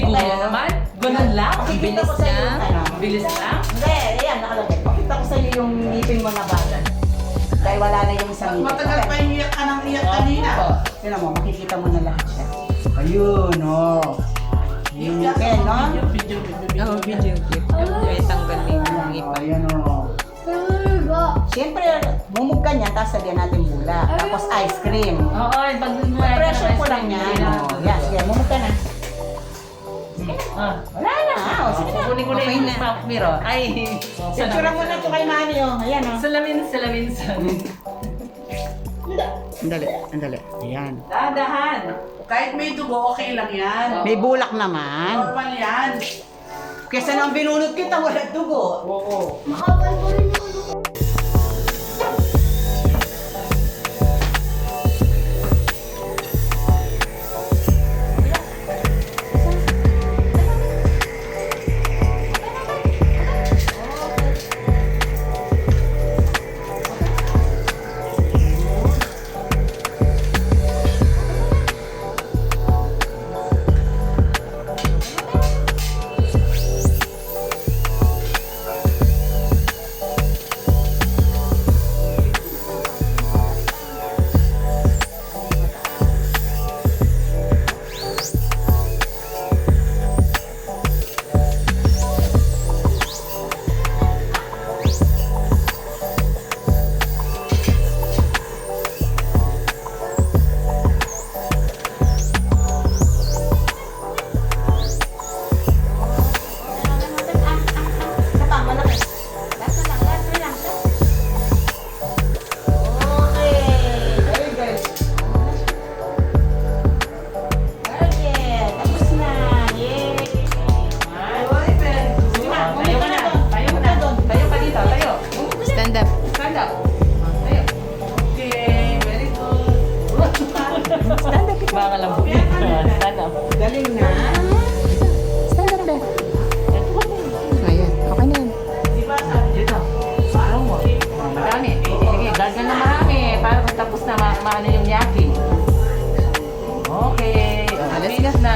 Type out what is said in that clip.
Bibo mo naman. Ganun lang. Ang Pakikita bilis ko sa'yo na. yung ano. Bilis lang. Hindi, ayan, nakalagay. Pakita ko sa'yo yung ngipin mo na bagal. Dahil wala na yung isang ngipin. Matagal pa yung iyak ka ng iyak kanina. Sino mo, makikita mo na lahat siya. Ayun, oh. Yung ngipin, no? Video. Oo, video clip. May tanggalin yung Oh, ipa. ayan, oh. Siyempre, mumug ka niya, tapos sabihan natin bula. Tapos ice cream. Oo, pag Pressure ko lang yan. Oh, yan, sige, mumug ka na. Ah. Wala na, oh. Sige na. Kukunin ko na Okay yung na. miro. Ay. Picture mo na ito kay Manny, oh. Ayan, oh. Salamin. Andali, andali. Ayan. Dahan. Kahit may dugo, okay lang yan. May bulak naman. Normal yan. Kesa nang binunot kita, wala dugo. Oo. Isa pa, malaki. Last na lang. Okay. Very good. Okay, tapos na. Yay! Ay, very good. Sige na, Tayo ka na. Tayo ka na. Tayo ka dito. Tayo. Stand up. Stand up. Tayo. Okay, very good. Stand up. Baka lang buti. Stand up. Galing na. Stand up din. Ayan. Okay na yan. Di ba sabi? Dito. Parang mo. Marami. Sige, gagawin na marami. Para kung tapos na maano yung yaki. Okay. Let's Finish na.